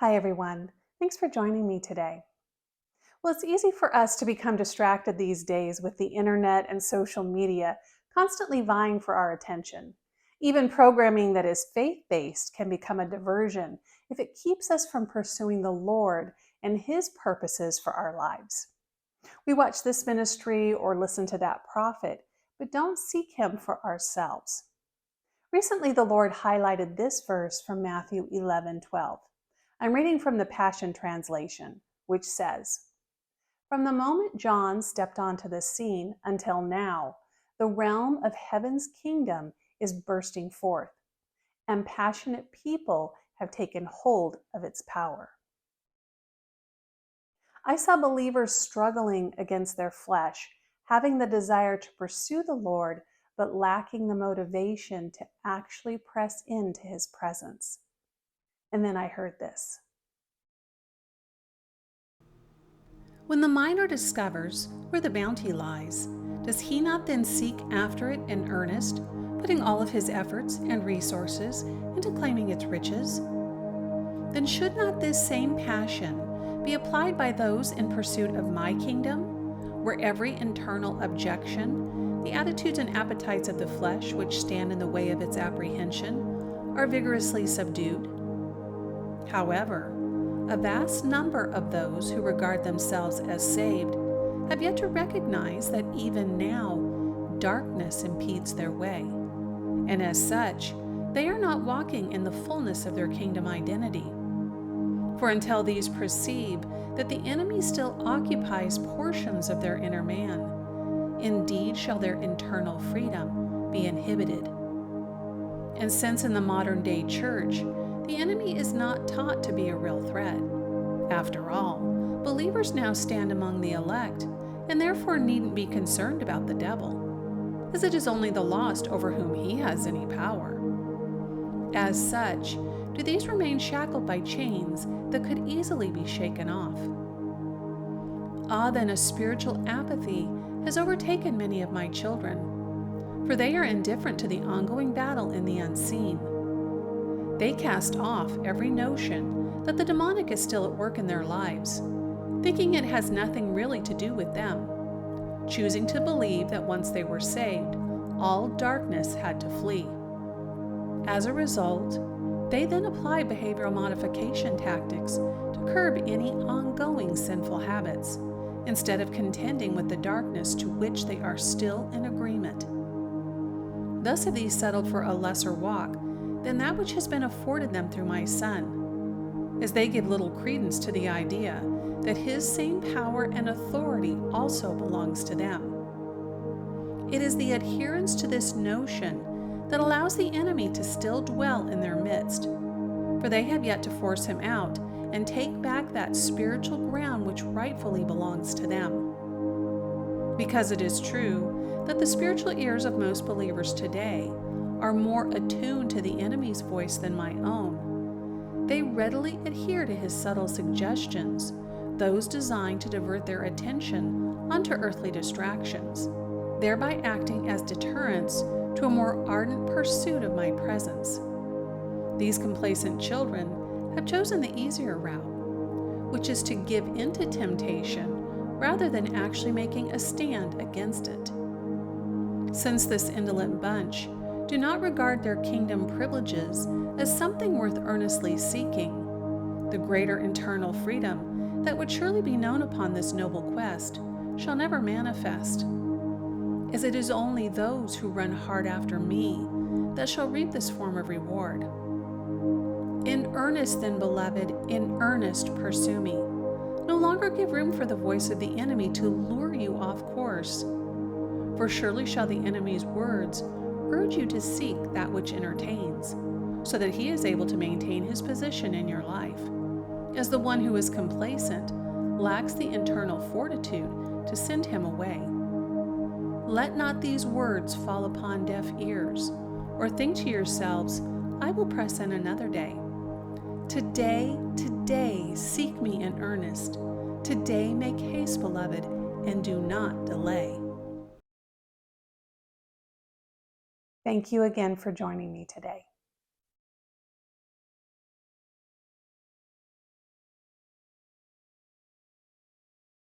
Hi, everyone. Thanks for joining me today. Well, it's easy for us to become distracted these days with the internet and social media constantly vying for our attention. Even programming that is faith based can become a diversion if it keeps us from pursuing the Lord and His purposes for our lives. We watch this ministry or listen to that prophet, but don't seek Him for ourselves. Recently, the Lord highlighted this verse from Matthew 11:12. I'm reading from the Passion Translation, which says, "From the moment John stepped onto the scene until now, the realm of heaven's kingdom is bursting forth, and passionate people have taken hold of its power." I saw believers struggling against their flesh, having the desire to pursue the Lord, but lacking the motivation to actually press into His presence. And then I heard this. When the miner discovers where the bounty lies, does he not then seek after it in earnest, putting all of his efforts and resources into claiming its riches? Then should not this same passion be applied by those in pursuit of my kingdom, where every internal objection, the attitudes and appetites of the flesh which stand in the way of its apprehension, are vigorously subdued? However, a vast number of those who regard themselves as saved have yet to recognize that even now darkness impedes their way, and as such, they are not walking in the fullness of their kingdom identity. For until these perceive that the enemy still occupies portions of their inner man, indeed shall their internal freedom be inhibited. And since in the modern day church, the enemy is not taught to be a real threat. After all, believers now stand among the elect, and therefore needn't be concerned about the devil, as it is only the lost over whom he has any power. As such, do these remain shackled by chains that could easily be shaken off. Then a spiritual apathy has overtaken many of my children, for they are indifferent to the ongoing battle in the unseen. They cast off every notion that the demonic is still at work in their lives, thinking it has nothing really to do with them, choosing to believe that once they were saved, all darkness had to flee. As a result, they then apply behavioral modification tactics to curb any ongoing sinful habits, instead of contending with the darkness to which they are still in agreement. Thus have these settled for a lesser walk than that which has been afforded them through my Son, as they give little credence to the idea that His same power and authority also belongs to them. It is the adherence to this notion that allows the enemy to still dwell in their midst, for they have yet to force him out and take back that spiritual ground which rightfully belongs to them. Because it is true that the spiritual ears of most believers today are more attuned to the enemy's voice than my own, they readily adhere to his subtle suggestions, those designed to divert their attention onto earthly distractions, thereby acting as deterrents to a more ardent pursuit of my presence. These complacent children have chosen the easier route, which is to give in to temptation rather than actually making a stand against it. Since this indolent bunch do not regard their kingdom privileges as something worth earnestly seeking, the greater internal freedom that would surely be known upon this noble quest shall never manifest, as it is only those who run hard after me that shall reap this form of reward. In earnest then, beloved, in earnest pursue me. No longer give room for the voice of the enemy to lure you off course, for surely shall the enemy's words urge you to seek that which entertains, so that he is able to maintain his position in your life, as the one who is complacent lacks the internal fortitude to send him away. Let not these words fall upon deaf ears, or think to yourselves, I will press in another day. Today, seek me in earnest. Today make haste, beloved, and do not delay. Thank you again for joining me today.